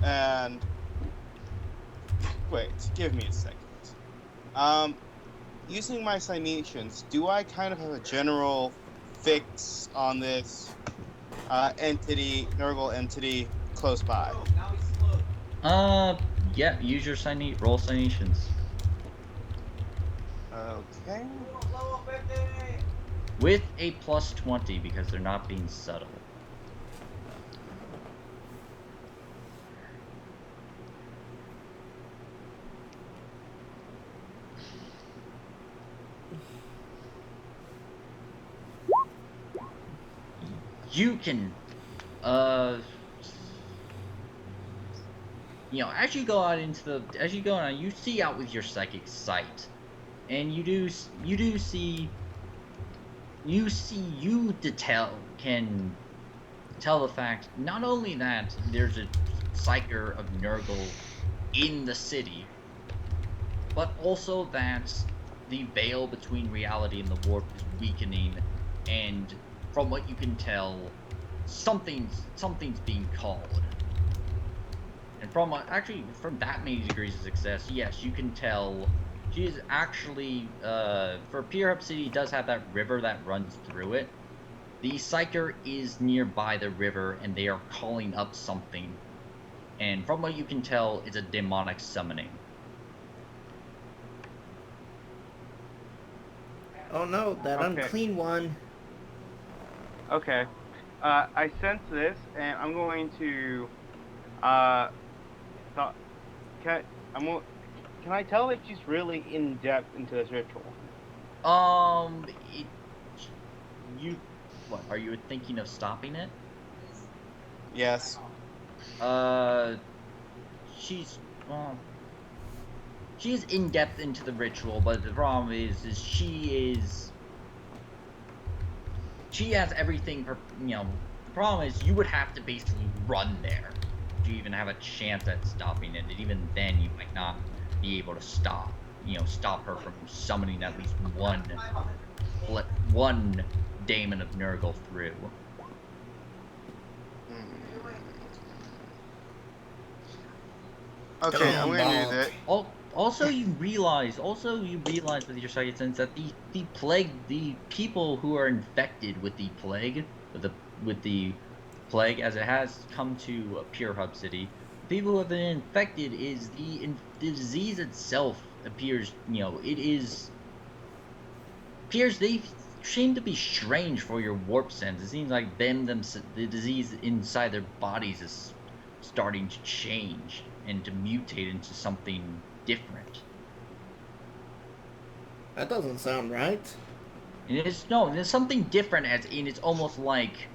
And wait, give me a second. Using my citations, do I kind of have a general fix on this entity, Nurgle entity, close by? Yeah, use your roll citations. Okay. With a plus 20 because they're not being subtle. You can, you know, as you go out you see out with your psychic sight, and you can tell the fact not only that there's a psyker of Nurgle in the city, but also that the veil between reality and the warp is weakening, and from what you can tell, something's being called. And from that many degrees of success, yes, you can tell she is actually for Pure Up City does have that river that runs through it. The Psyker is nearby the river, and they are calling up something. And from what you can tell, it's a demonic summoning. Oh no, that unclean one. Okay. I sense this, and I'm going to. Can I tell if she's really in depth into this ritual? What are you thinking of stopping it? Yes. She's in depth into the ritual, but the problem is she has everything. The problem is you would have to basically run there to even have a chance at stopping it, and even then you might not be able to stop her from summoning at least one daemon of Nurgle through. Okay, I'm gonna do that. Also, you realize with your second sense that the plague, the people who are infected with the plague, as it has come to Pure Hub City, people who have been infected is the disease itself appears. They seem to be strange for your warp sense. It seems like the disease inside their bodies is starting to change and to mutate into something different. That doesn't sound right. There's something different, as in it's almost like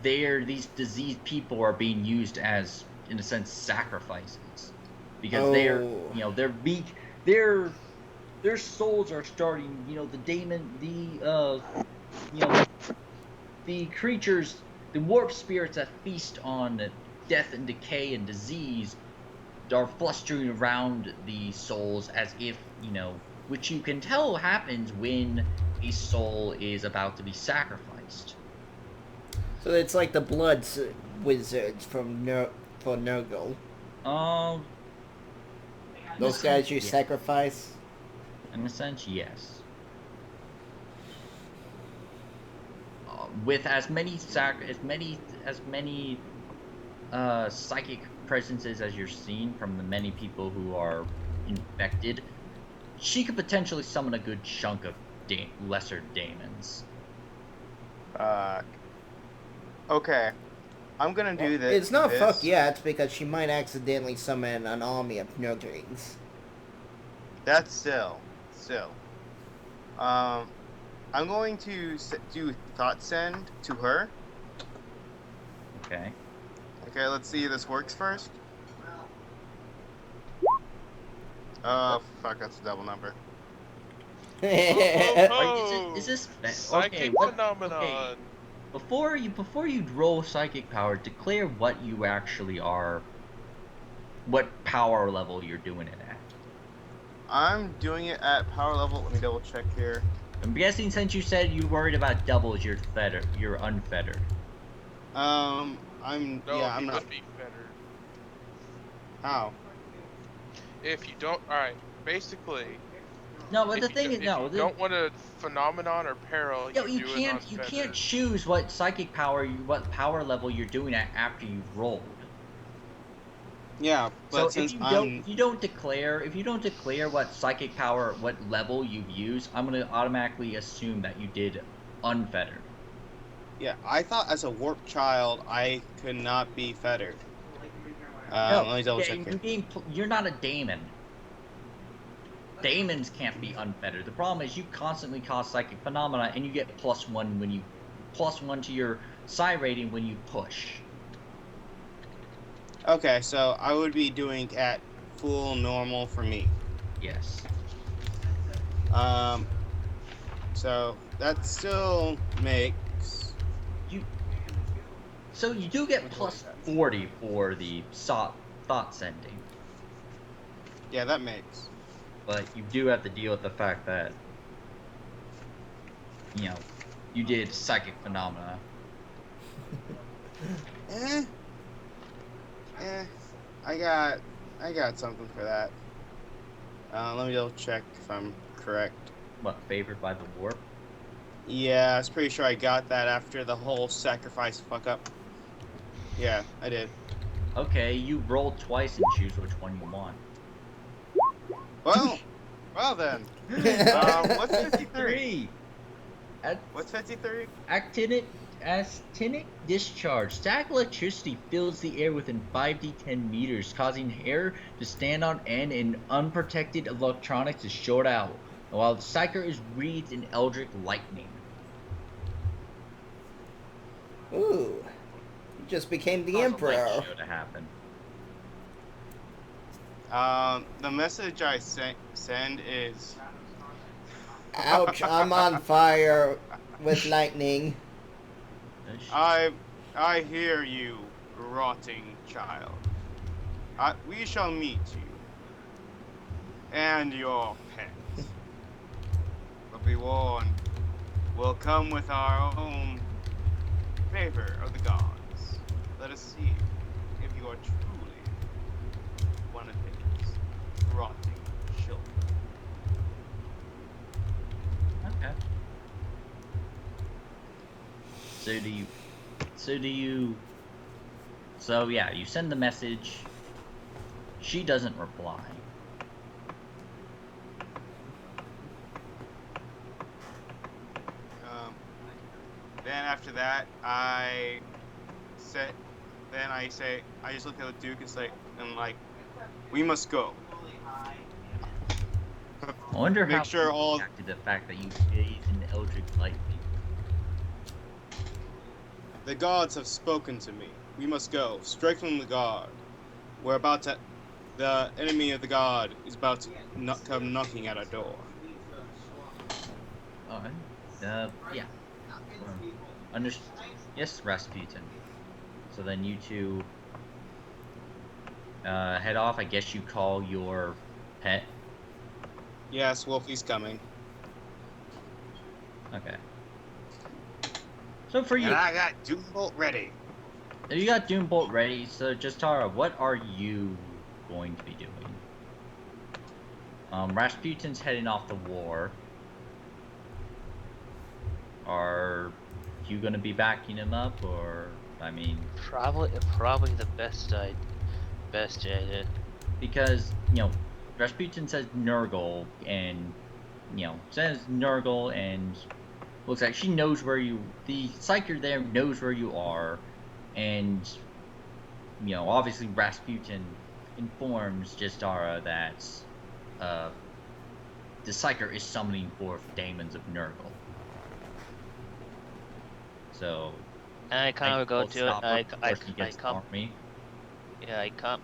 these diseased people are being used as, in a sense, sacrifices, because their souls are starting. The daemon, the creatures, the warp spirits that feast on death and decay and disease are flustering around the souls as if, which you can tell happens when a soul is about to be sacrificed. So it's like the blood wizards from Nurgle. Those guys you sacrifice? In a sense, yes. With as many psychic presences as you're seeing from the many people who are infected, she could potentially summon a good chunk of lesser daemons. Okay. I'm gonna do this. It's not fuck yeah, it's because she might accidentally summon an army of Nurglings. That's still. I'm going to do Thought Send to her. Okay. Okay, let's see if this works first. Oh, fuck, that's a double number. Is this psychic phenomenon? Okay. Before you roll psychic power, declare what you actually are, what power level you're doing it at. I'm doing it at power level. Let me double check here. I'm guessing since you said you worried about doubles, you're unfettered. I'm not. Be fettered. How? If you don't, alright, basically, No, but the if thing is, no, you don't want a phenomenon or peril, no, you do it on you can't feathers. choose what psychic power, what power level you're doing at after you've rolled. Yeah, but So since if you don't declare what psychic power, what level you've used, I'm gonna automatically assume that you did unfettered. yeah, I thought as a warp child I could not be fettered. No, Let me double check here. you're not a daemon. Daemons can't be unfettered. The problem is you constantly cause psychic phenomena, and you get +1 to your psi rating when you push. Okay, so I would be doing at full normal for me. Yes. So that still makes. So you do get +40 for the thought sending. Yeah, that makes. But you do have to deal with the fact that, you did psychic phenomena. I got something for that. Let me double check if I'm correct. What, favored by the warp? Yeah, I was pretty sure I got that after the whole sacrifice fuck up. Yeah, I did. Okay, you roll twice and choose which one you want. Well then. What's 53? What's 53? Actinic discharge. Static electricity fills the air within 5d10 meters, causing hair to stand on end and unprotected electronics to short out, while the psyker is wreathed in eldritch lightning. Ooh. You just became the Emperor. Show to happen. The message I send is... Ouch, I'm on fire with lightning. I hear you, rotting child. We shall meet you. And your pets. But be warned, we'll come with our own favor of the gods. Let us see if you are truly one of his rotting children. Okay. So yeah, you send the message. She doesn't reply. Then after that, I say, I just look at the Duke and say, we must go. I wonder Make how sure all reacted to the fact that you bathed in eldritch lightning. The gods have spoken to me. We must go. Strike from the god. The enemy of the god is about to come knocking at our door. Alright. Yeah. Yes, Rasputin. So then you two head off. I guess you call your pet. Yes, Wolfie's coming. Okay. So for you, And I got Doombolt ready. you got Doombolt ready. So just Tara, what are you going to be doing? Rasputin's heading off to war. Are you gonna be backing him up, or probably the best idea. Because Rasputin says Nurgle, and looks like she knows where the psyker there knows where you are, and obviously Rasputin informs Justara that the psyker is summoning forth daemons of Nurgle. So I kind of go to it. I come. Me. Yeah, I come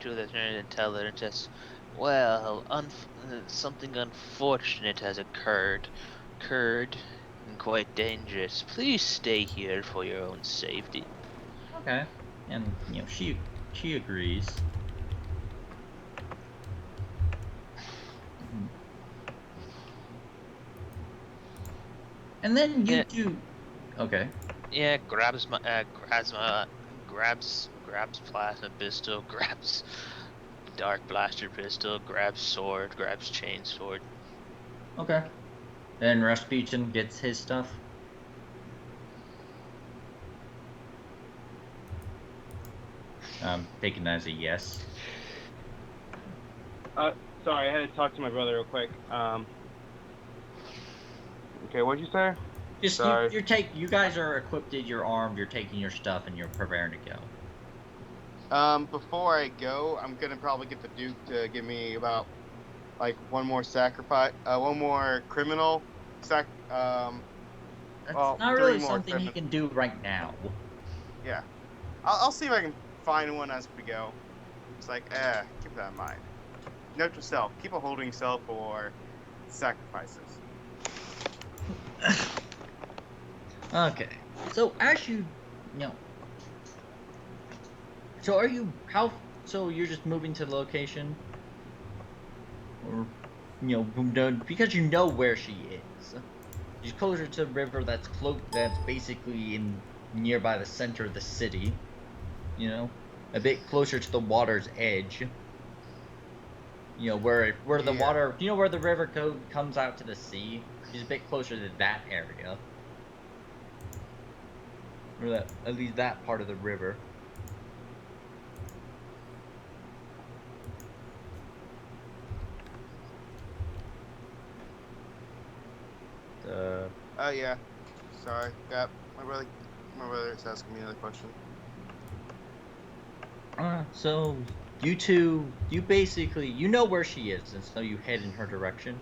to the turn and tell her just, well, something unfortunate has occurred, and quite dangerous. Please stay here for your own safety. Okay, and she agrees. And then you do. Okay. Yeah, grabs plasma pistol, grabs dark blaster pistol, grabs sword, grabs chainsword. Okay. And Rasputin gets his stuff. Taking that as a yes. Sorry, I had to talk to my brother real quick. Okay, what'd you say? Just Sorry. you guys are equipped, you're armed, you're taking your stuff, and you're preparing to go. Before I go, I'm gonna probably get the Duke to give me about like one more criminal That's well, not 3 really more something he criminal. can do right now. Yeah, I'll see if I can find one as we go. It's like, keep that in mind. Note to self: keep a holding cell for sacrifices. Okay. So as you know, so are you so you're just moving to the location, or because you know where she is. She's closer to the river that's basically nearby the center of the city. A bit closer to the water's edge. Where the Yeah. water, where the river comes out to the sea. She's a bit closer to that area, or at least that part of the river. Oh yeah. Sorry. Got my brother. My brother is asking me another question. So you two, you basically know where she is, and so you head in her direction.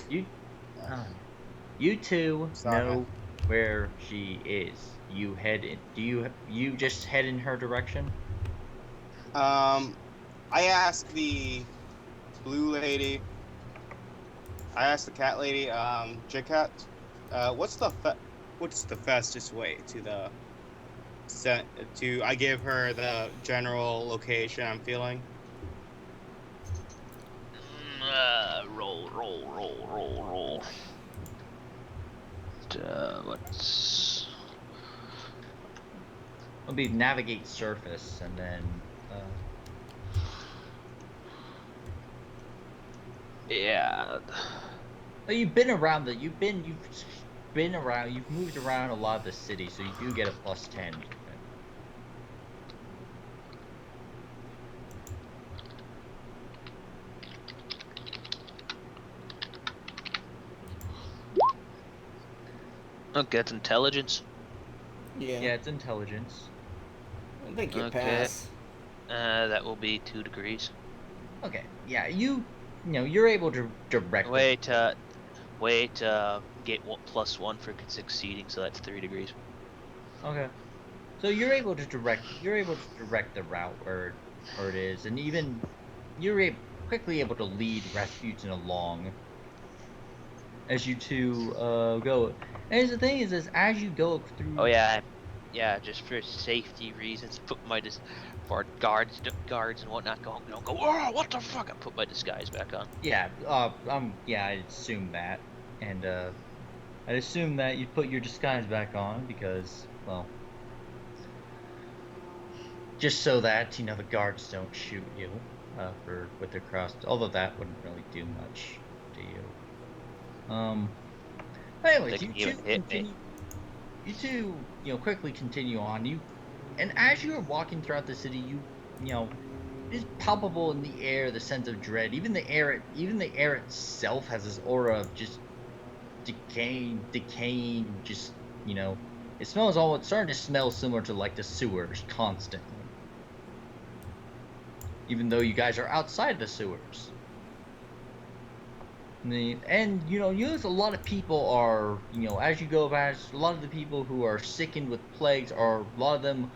You you two Sorry, know where she is. You head in. You just head in her direction? I asked the blue lady. I asked the cat lady, J-Cat, what's the fastest way to the I give her the general location I'm feeling. Roll. What's... It'll be navigate surface, and then Yeah. you've been around you've been around. You've moved around a lot of the city, so you do get a +10. Okay, it's intelligence. Yeah. Yeah, it's intelligence. I think you Okay. pass. That will be 2 degrees. Okay, yeah, you're able to direct. Wait, get +1 for succeeding, so that's 3 degrees. Okay. So you're able to direct the route where it is, and even you're quickly able to lead Rasputin along as you two go. And the thing is as you go through. Oh yeah, just for safety reasons, put my for guards and whatnot. Go. Oh, what the fuck! I put my disguise back on. Yeah. I assume that, and I'd assume that you put your disguise back on because, well, just so that the guards don't shoot you with their cross. Although that wouldn't really do much to you. Anyways, They can even hit me. You two, quickly continue on. And as you are walking throughout the city, it's palpable in the air the sense of dread. Even the air itself has this aura of just decaying. Just it smells it's starting to smell similar to like the sewers constantly. Even though you guys are outside the sewers. And a lot of people are, as you go past, a lot of the people who are sickened with plagues a lot of them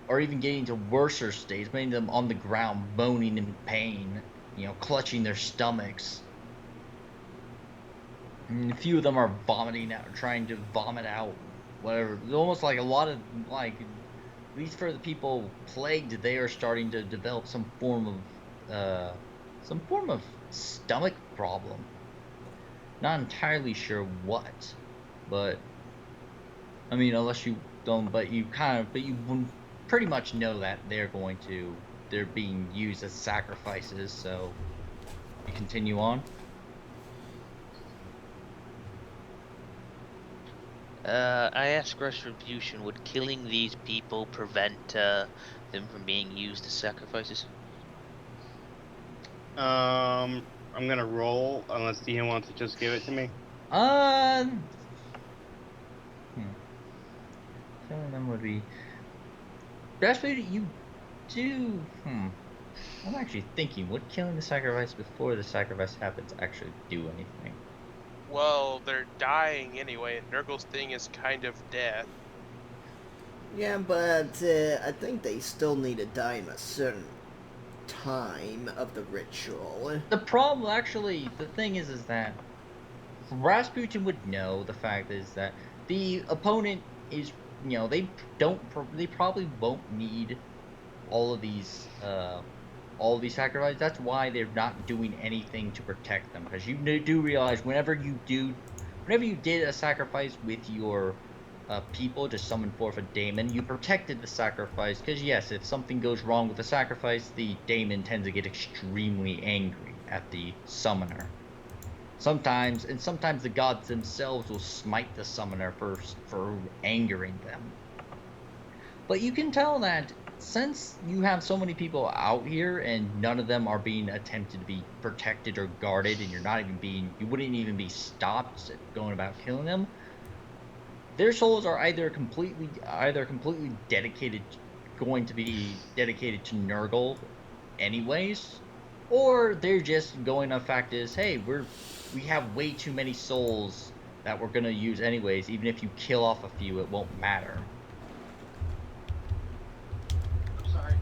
are even getting to worser states, many of them on the ground moaning in pain, clutching their stomachs. And a few of them are trying to vomit out whatever. It's almost like a lot of at least for the people plagued, they are starting to develop some form of stomach problem. Not entirely sure what, but I mean, unless you don't, but you pretty much know that they're being used as sacrifices. So you continue on. I ask Retribution, would killing these people prevent them from being used as sacrifices? I'm gonna roll unless Dean wants to just give it to me. Um, Killing them would be best way to you do. I'm actually thinking, would killing the sacrifice before the sacrifice happens actually do anything? Well, they're dying anyway, and Nurgle's thing is kind of death. Yeah, but I think they still need to die in a certain time of the ritual. The problem, actually, the thing is that Rasputin would know. The fact is that the opponent is, they probably won't need all of these, sacrifices. That's why they're not doing anything to protect them, because you do realize whenever you did a sacrifice with your people to summon forth a daemon, you protected the sacrifice, because yes, if something goes wrong with the sacrifice, the daemon tends to get extremely angry at the summoner. Sometimes the gods themselves will smite the summoner for angering them. But you can tell that since you have so many people out here and none of them are being attempted to be protected or guarded, and you wouldn't even be stopped going about killing them, their souls are either completely going to be dedicated to Nurgle anyways, or they're just going on fact is, hey, we have way too many souls that we're gonna use anyways. Even if you kill off a few, it won't matter. Sorry.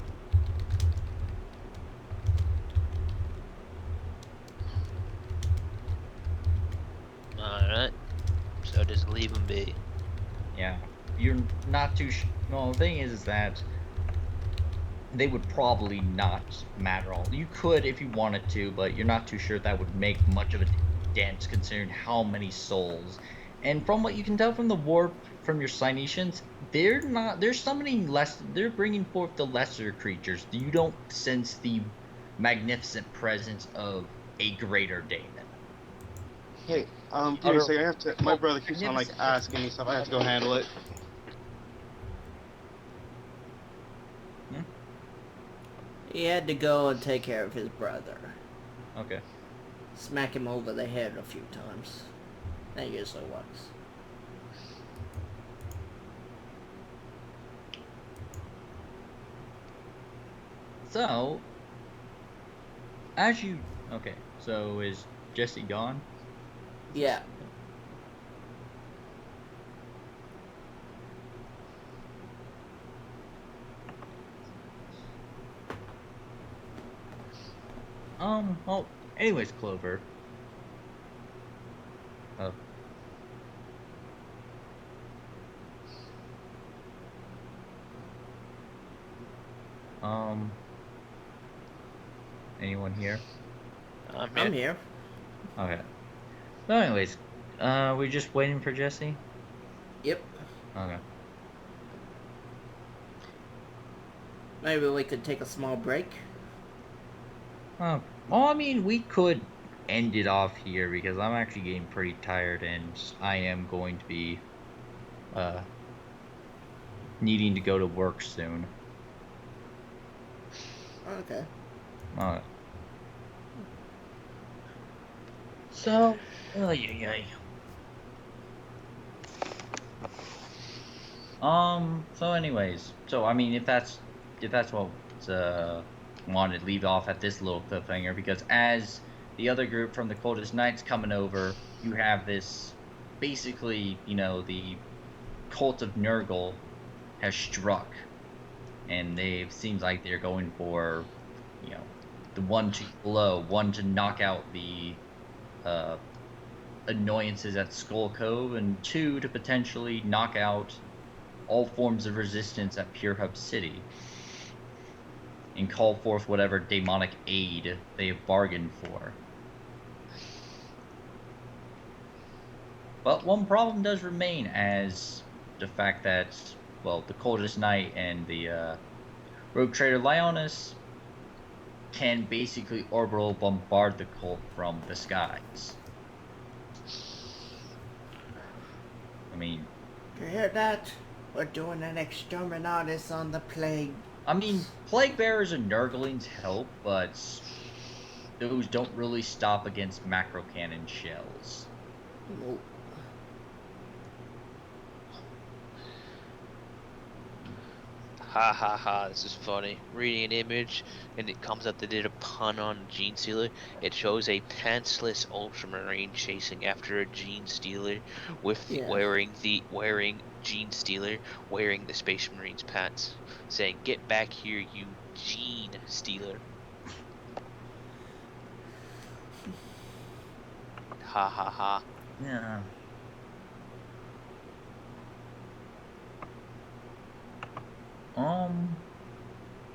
Alright. So just leave them be. Yeah, you're not too. No, the thing is that they would probably not matter all. You could if you wanted to, but you're not too sure that would make much of a dent considering how many souls. And from what you can tell from the warp from your Cynetians, they're summoning less. They're bringing forth the lesser creatures. You don't sense the magnificent presence of a greater daemon. Hey, give me a second. I have to. My brother keeps on like asking me stuff. I have to go handle it. He had to go and take care of his brother. Okay. Smack him over the head a few times. That usually works. So, okay, so is Jesse gone? Yeah. Well, anyways, Clover. Oh. Anyone here? I'm here. Okay. So anyways, we're just waiting for Jesse? Yep. Okay. Maybe we could take a small break. Well, I mean, we could end it off here because I'm actually getting pretty tired and I am going to be, needing to go to work soon. Okay. Alright. So, so anyways, I mean, if that's what wanted to leave off at this little cliffhanger, because as the other group from the Coldest Knights coming over, you have this basically, the cult of Nurgle has struck, and they seems like they're going for, the one to knock out the annoyances at Skull Cove, and two to potentially knock out all forms of resistance at Pure Hub City and call forth whatever demonic aid they have bargained for. But one problem does remain, as the fact that, well, the Coldest Knight and the Rogue Trader Lioness can basically orbital bombard the cult from the skies. I mean, You hear that? We're doing an exterminatus on the plague. Plague Bearers and Nurglings help, but those don't really stop against macro cannon shells. Nope. Ha ha ha, this is funny. Reading an image, and it comes up they did a pun on Gene Stealer. It shows a pantsless Ultramarine chasing after a Gene Stealer with wearing Gene Stealer wearing the Space Marine's pants, saying, "Get back here, you Gene Stealer." Ha ha ha. Yeah.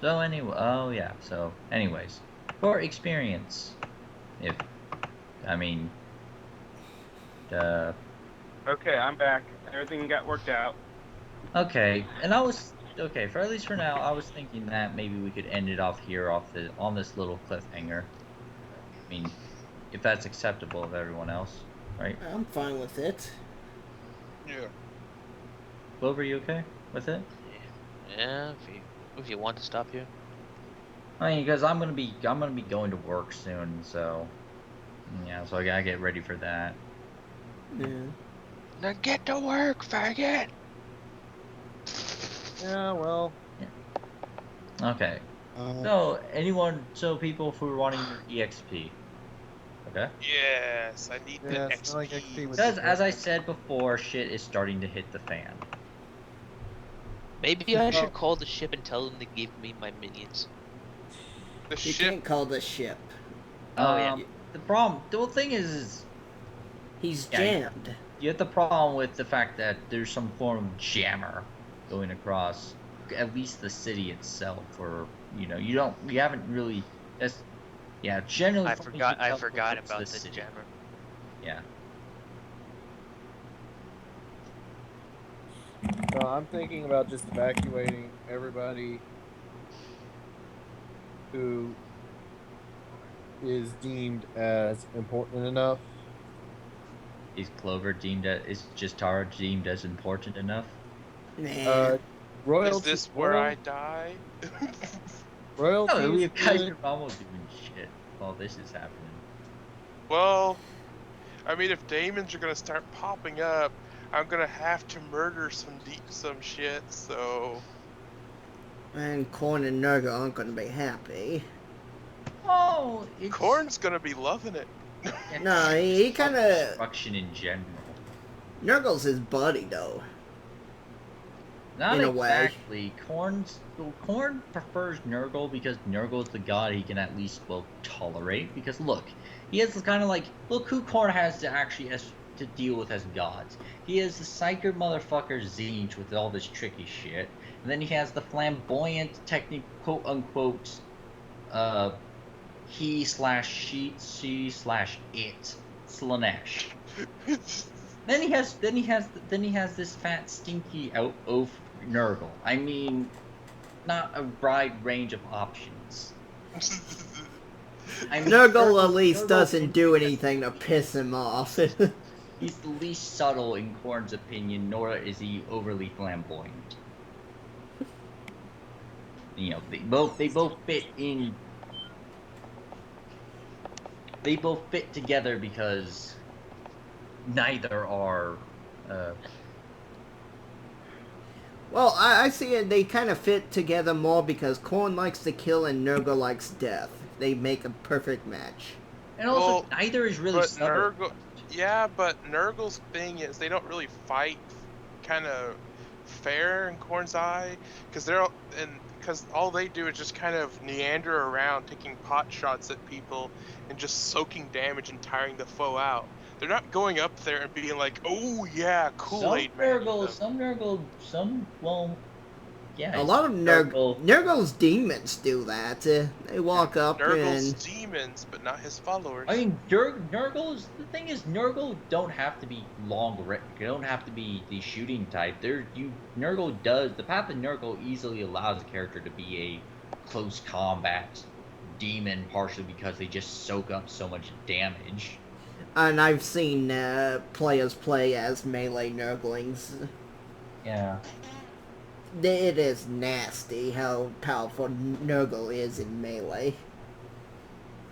So anyway, so anyways, for experience, Okay, I'm back. Everything got worked out. okay, and for at least for now, I was thinking that maybe we could end it off here on this little cliffhanger. I mean, if that's acceptable of everyone else, right? I'm fine with it. Yeah. Clover, you okay with it? Yeah, if you want to stop here. I mean, because I'm gonna be going to work soon, so yeah, so I gotta get ready for that. Yeah. Now get to work, faggot! Yeah, well. Okay. So people who are wanting your EXP. Okay. Yes, I need the Yeah, XP. so like XP would Because be as I perfect. said before, shit is starting to hit the fan. Maybe I should call the ship and tell them to give me my minions. The You ship. can't call the ship. Oh, yeah. The thing is He's Yeah, jammed. you have the problem with the fact that there's some form of jammer going across at least the city itself, or you haven't really. Generally. I from what you forgot tell, about the city. jammer. Yeah. No, I'm thinking about just evacuating everybody who is deemed as important enough. Is Tara deemed as important enough? Nah. Royalty. Is this where I die? Royalty. No, we is have Kaiser good. Ramos doing shit while this is happening. Well, I mean, if demons are gonna start popping up, I'm gonna have to murder some shit. So And Korn and Nurgle aren't gonna be happy. Oh, it's Korn's gonna be loving it. No, he kind of. destruction in general. Nurgle's his buddy, though. Not In a way. exactly. Korn prefers Nurgle because Nurgle's the god he can at least tolerate. Because look, he has kind of look who Korn has to deal with as gods. He has the psyker motherfucker Zinj with all this tricky shit, and then he has the flamboyant technique, quote unquote, she/it Slanesh. Then he has this fat stinky oaf Nurgle. I mean, not a wide range of options. Nurgle at least doesn't do anything to piss him off. He's the least subtle in Korn's opinion, nor is he overly flamboyant. They both fit in. They both fit together because neither are. Well, I see it. They kind of fit together more because Korn likes to kill and Nurgle likes death. They make a perfect match. And also, neither is really subtle. But Nurgle's thing is they don't really fight kind of fair in Korn's eye, because all they do is just kind of meander around, taking pot shots at people and just soaking damage and tiring the foe out. They're not going up there and being like, "Oh yeah, Kool-Aid man." Some yeah, A lot of Nurgle. Nurgle's demons do that. They walk up Nurgle's and demons, but not his followers. I mean, Nurgle's the thing is, Nurgle don't have to be long. They don't have to be the shooting type. Nurgle does the path of Nurgle easily allows a character to be a close combat demon, partially because they just soak up so much damage. and I've seen players play as melee Nurglings. Yeah. It is nasty how powerful Nurgle is in melee.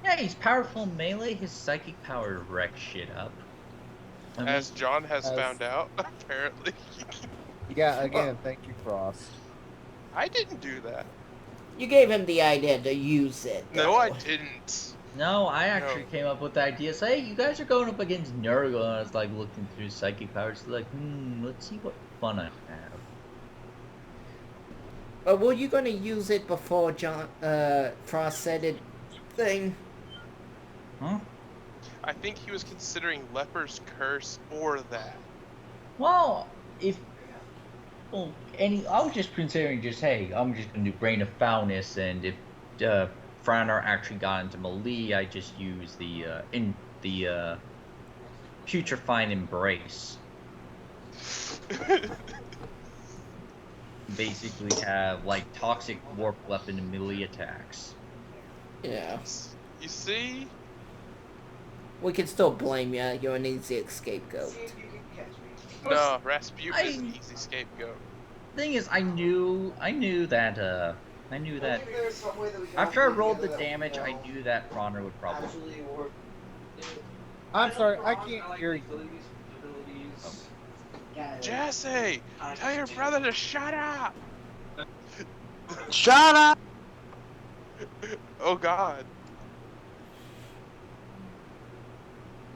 Yeah, he's powerful in melee. His psychic power wrecks shit up. I mean, As John has found out, apparently. Yeah, again, thank you, Frost. I didn't do that. You gave him the idea to use it. No, though. I didn't. no, I actually No. came up with the idea. Say, hey, you guys are going up against Nurgle, and I was like looking through psychic powers, like, let's see what fun I have. But were you going to use it before Frost said it thing? Huh? I think he was considering Leper's Curse or that. Well, I was just considering hey, I'm just gonna do Brain of Foulness, and if Frowner actually got into melee, I just use the Putrefying Embrace. Basically have like toxic warp weapon and melee attacks. Yeah. You see? We can still blame you. You're an easy scapegoat. No, Rasputin is an I- easy scapegoat. Thing is, I knew that after I rolled the damage, I knew that Frowner would probably. I'm sorry, I can't hear you. Jesse! Tell your brother to shut up! Shut up! Oh god.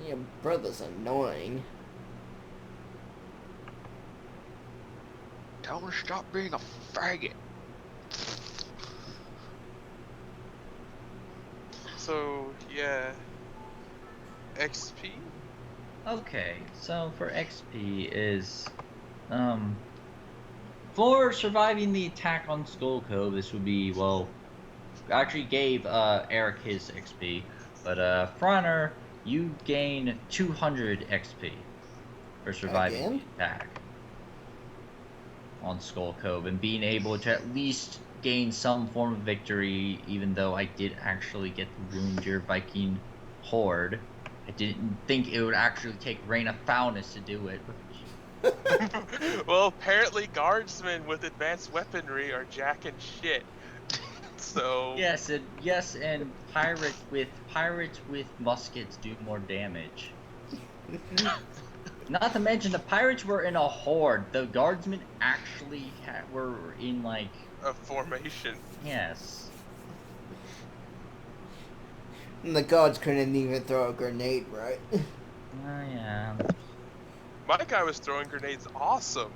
Your brother's annoying. Tell him to stop being a faggot. So, yeah. XP? Okay, so for XP is, for surviving the attack on Skull Cove, this would be, well, I actually gave Eric his XP, but Frowner, you gain 200 XP for surviving Again? the attack on Skull Cove and being able to at least gain some form of victory, even though I did actually get the Wound Your Viking Horde. I didn't think it would actually take Rain of Foulness to do it. Well, apparently guardsmen with advanced weaponry are jacking shit. So... Yes, and pirates with muskets do more damage. Not to mention the pirates were in a horde. The guardsmen actually were in like a formation. yes. And the gods couldn't even throw a grenade, right? Oh yeah. My guy was throwing grenades awesome.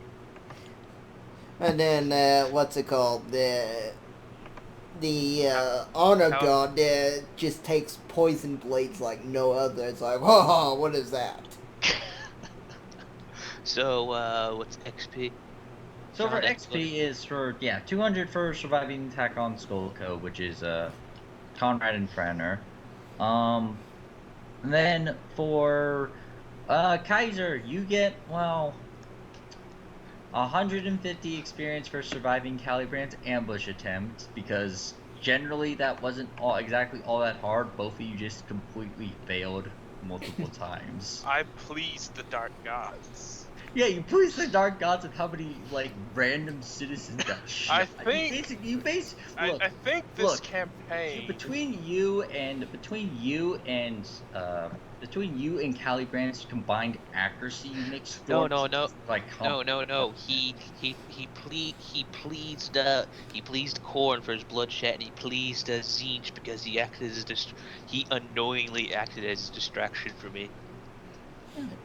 And then, what's it called? The honor god just takes poison blades like no other. It's like, whoa, what is that? So, what's XP? So for John, XP is for 200 for surviving attack on Skull Cove, which is Conrad and Frowner. And then for Kaiser, you get 150 experience for surviving Calibrand's ambush attempt, because generally that wasn't exactly all that hard. Both of you just completely failed multiple times. I pleased the dark gods. Yeah, you pleased the dark gods of how many like random citizens got shot. I think- you basically look, I think this look, campaign... between you and Calibrand's combined accuracy, you make No, storms like No. He pleased Korn for his bloodshed, and he pleased Zinch because he unknowingly acted as a distraction for me.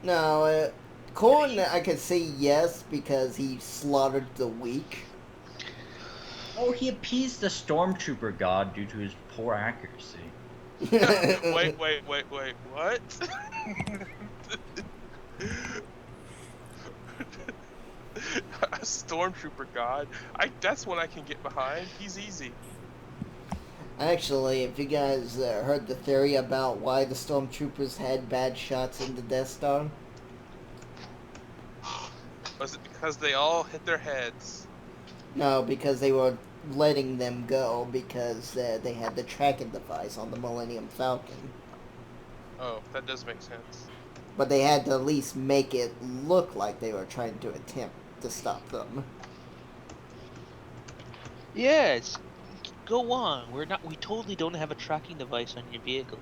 No, Korn, I could say yes because he slaughtered the weak. Oh, he appeased the stormtrooper god due to his poor accuracy. Wait, what? stormtrooper god. That's one I can get behind. He's easy. Actually, if you guys heard the theory about why the stormtroopers had bad shots in the Death Star, Was it because they all hit their heads? no, because they were letting them go because they had the tracking device on the Millennium Falcon. Oh, that does make sense. But they had to at least make it look like they were trying to attempt to stop them. Yes. Go on. We totally don't have a tracking device on your vehicle.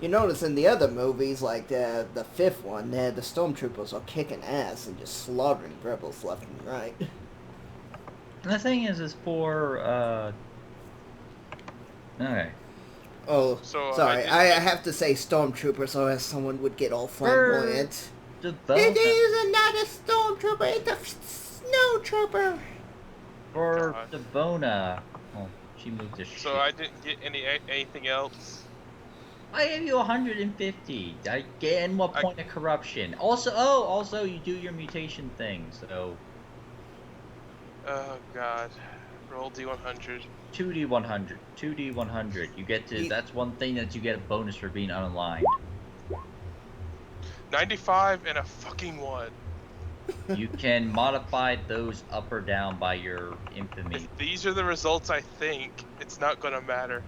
You notice in the other movies, like the fifth one, the stormtroopers are kicking ass and just slaughtering rebels left and right. And the thing is for, okay. Oh, So, sorry, I have to say stormtroopers or else someone would get all flamboyant. The It is not a stormtrooper, it's a snow trooper! For God. the Bona. Oh, she moved the shit. So I didn't get anything else. I gave you 150. I gain one point of corruption. Also, you do your mutation thing, so Oh god. Roll D100. 2D100. 2D100. You get to. That's one thing that you get a bonus for being unaligned. 95 and a fucking 1. You can modify those up or down by your infamy. If these are the results I think, it's not gonna matter.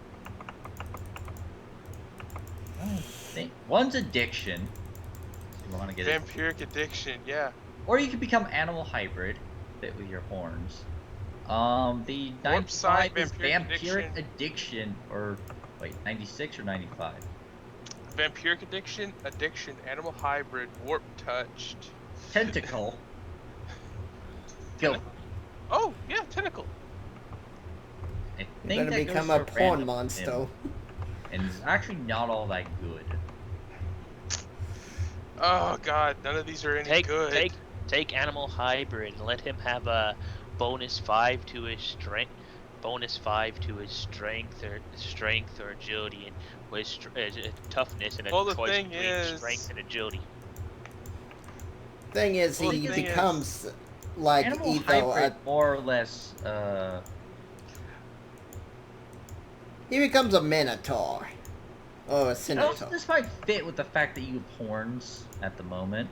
One's addiction. So you want to get it. Vampiric addiction, yeah. Or you can become animal hybrid, fit with your horns. The Warp 95 side, is vampiric vampiric addiction, or wait, 96 or 95? Vampiric addiction, animal hybrid, warp touched. Tentacle. Go. Oh, yeah, tentacle. I You're think gonna that become goes a for porn random monster. sim, and it's actually not all that good. Oh god, none of these are any good. Take animal hybrid and let him have a bonus 5 to his strength, strength or agility, and with toughness and a Well, the choice thing between is- strength and agility. Thing is, Well, he the thing becomes like Animal either hybrid, more or less, he becomes a minotaur or a also, centaur. this might fit with the fact that you have horns at the moment.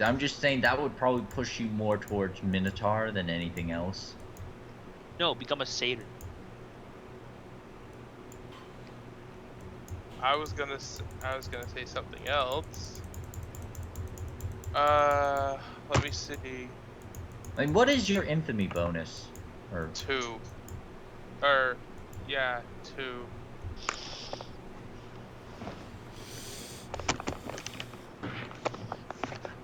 I'm just saying that would probably push you more towards Minotaur than anything else. No, become a satyr. I was gonna say something else. Let me see. I mean, what is your infamy bonus? Or 2. 2.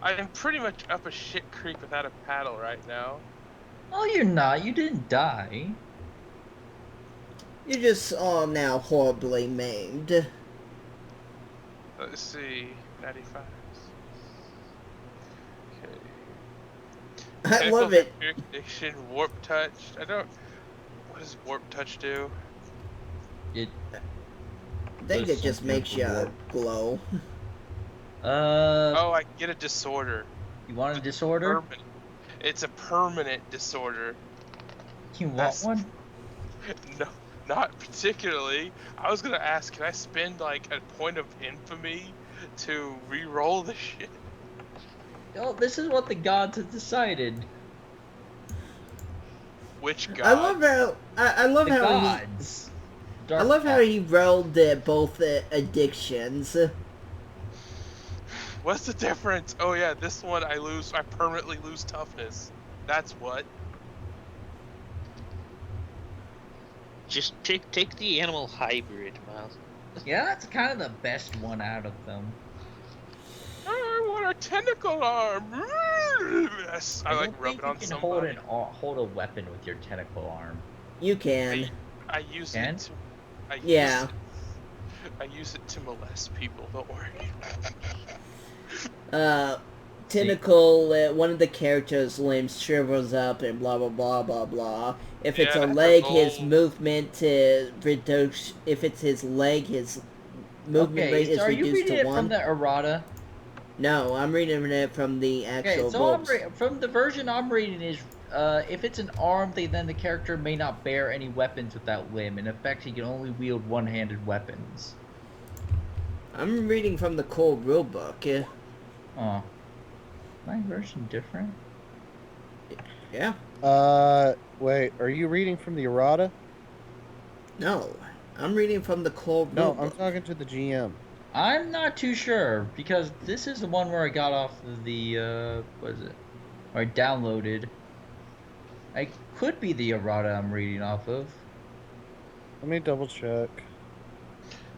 I'm pretty much up a shit creek without a paddle right now. oh, you're not. You didn't die. You're just all now horribly maimed. Let's see, 95. Okay. I love it. Vampiric addiction, warp touch. What does warp touch do? It. I think There's it just some makes you warp. glow. Oh, I get a disorder. You want a disorder? It's a permanent disorder. You want That's- one? No, not particularly. I was gonna ask, can I spend like a point of infamy to re-roll the shit? Oh, this is what the gods have decided. Which god? I love how I love The how gods. I love how he rolled both addictions. What's the difference? Oh yeah, this one I permanently lose toughness. That's what. Just take the animal hybrid, Miles. Yeah, that's kind of the best one out of them. I want a tentacle arm. Yes, I like don't rub think it on you can hold somebody. hold a weapon with your tentacle arm. You can. I use Can? it to. Yeah. I use it to molest people. Don't worry. Tentacle, one of the characters' limbs shrivels up and blah blah blah blah blah. If it's Yeah, a that's leg, a his goal. movement reduce. If it's his leg, his movement rate Okay, is so are you reduced reading to it 1. from the errata? No, I'm reading it from the Okay, actual so books. from the version I'm reading is, if it's an arm, then the character may not bear any weapons with that limb. In effect, he can only wield one-handed weapons. I'm reading from the core rulebook. Yeah. Oh. My version different? Yeah. Wait, are you reading from the errata? No, I'm reading from the core No, rulebook. I'm talking to the GM. I'm not too sure, because this is the one where I got off of the, what is it? Or I downloaded. I could be the errata I'm reading off of. Let me double check.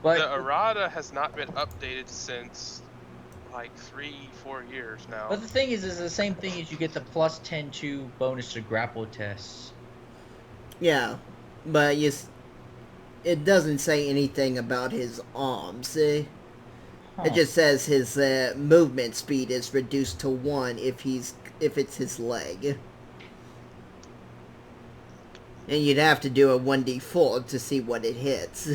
But The errata has not been updated since like 3-4 years now. But the thing is the same thing as you get the plus 10-2 bonus to grapple tests. Yeah, but it doesn't say anything about his arms. Huh. It just says his movement speed is reduced to 1 if it's his leg. And you'd have to do a 1d4 to see what it hits.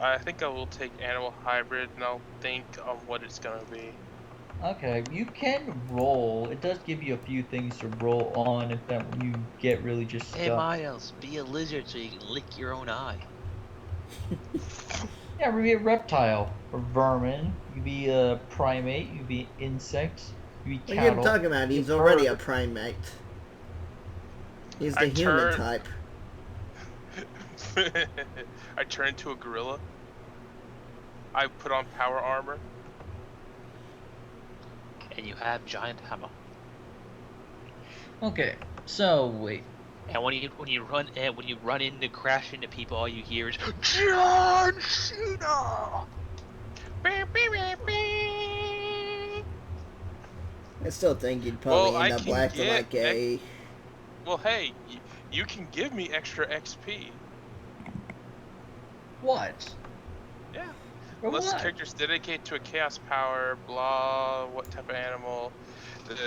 I think I will take animal hybrid and I'll think of what it's gonna be. Okay, you can roll. It does give you a few things to roll on if that you get really just stuck. Hey Miles, be a lizard so you can lick your own eye. Yeah, be a reptile or vermin. You could be a primate. You could be insects. You could be What are you cattle. talking about? you He's could be already a bird. primate. He's the I human turn- type. I turn into a gorilla. I put on power armor. And you have giant hammer. Okay, so wait. And when you run into crash into people, all you hear is John Cena. I still think you'd probably Well, I end up can acting get like a... Well, hey, you can give me extra XP. What? Yeah. For Unless the what? character's dedicated to a chaos power, blah, what type of animal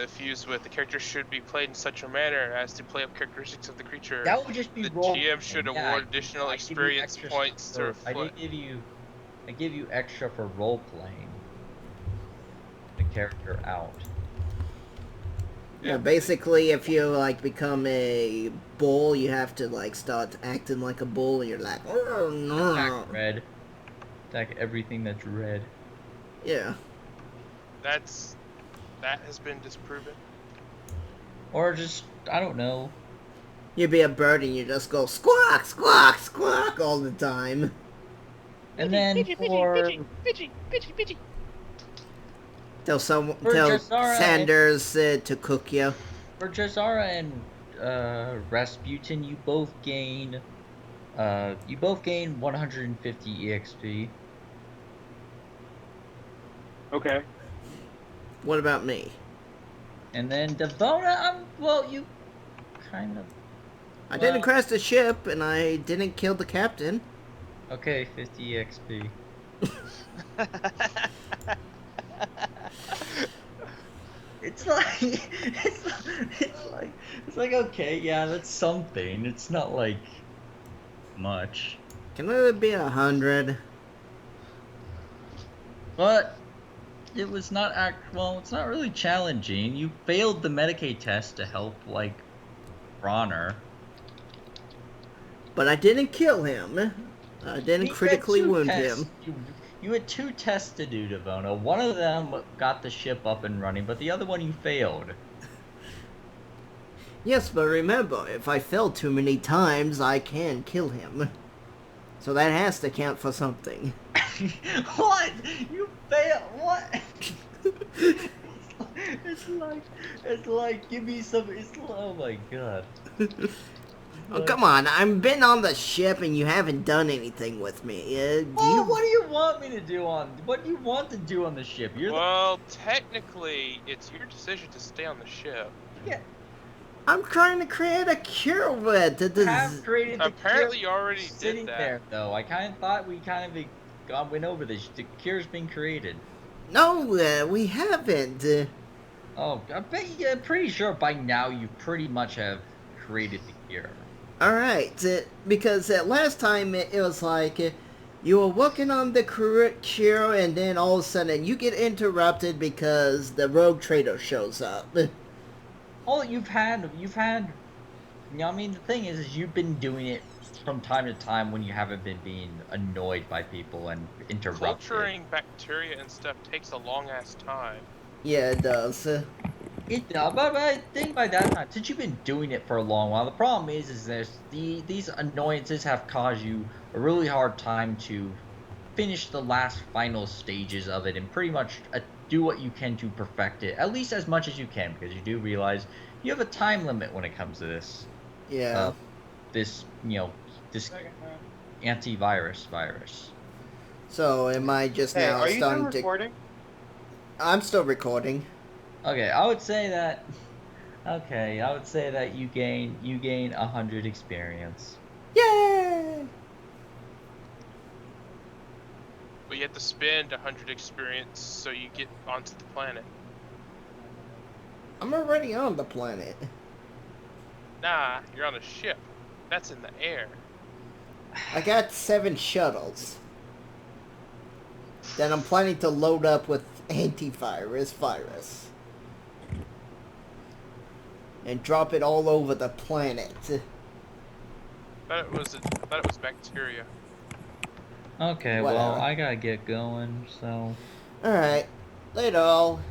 fused with. The character should be played in such a manner as to play up characteristics of the creature. That would just be The role. GM should Yeah, award additional I give you experience extra points to for- I reflect. give you extra for role playing the character out. Yeah, basically, if you, like, become a bull, you have to, like, start acting like a bull, and you're like... Attack red. Attack everything that's red. Yeah. That has been disproven. Or just, I don't know. You'd be a bird, and you just go squawk, squawk, squawk all the time. And then for Tell For Jazara Sanders to cook you. For Jazara and Rasputin, you both gain 150 EXP. Okay. What about me? And then Devona, you kind of... I didn't crash the ship, and I didn't kill the captain. Okay, 50 EXP. It's like okay, yeah, that's something. It's not like much. Can it be 100? But it was not it's not really challenging. You failed the Medicaid test to help, like, Bronner. But I didn't kill him. I didn't You had critically two wound tests. him. You had 2 tests to do, Devona. One of them got the ship up and running, but the other one you failed. Yes, but remember, if I fell too many times, I can kill him. So that has to count for something. What? You failed? What? It's like, give me some, oh my god. Oh, come on, I've been on the ship and you haven't done anything with me. What do you want me to do what do you want to do on the ship? Well, technically, it's your decision to stay on the ship. I'm trying to create a cure with it. Have created the Apparently, cure you already sitting did that. there, though. I kind of thought we went over this. The cure's been created. No, we haven't. Oh, I bet I'm pretty sure by now you pretty much have created the cure. Alright, because last time it was like, You were working on the cure, and then all of a sudden you get interrupted because the rogue trader shows up. Oh, you've had. You know, I mean, the thing is you've been doing it from time to time when you haven't been being annoyed by people and interrupted. Culturing bacteria and stuff takes a long ass time. Yeah, it does. But I think by that time, since you've been doing it for a long while, the problem is these annoyances have caused you a really hard time to finish the last final stages of it and pretty much do what you can to perfect it, at least as much as you can, because you do realize you have a time limit when it comes to this. Yeah. This antivirus virus. So am I just Hey, now are you starting done to? recording? I'm still recording. Okay, I would say that. Okay, I would say that you gain 100 experience. Yay! But you have to spend 100 experience so you get onto the planet. I'm already on the planet. Nah, you're on a ship. That's in the air. I got 7 shuttles. That I'm planning to load up with antivirus virus. And drop it all over the planet. I thought it was bacteria. Okay, Whatever. well, I gotta get going, so... Alright. Later all.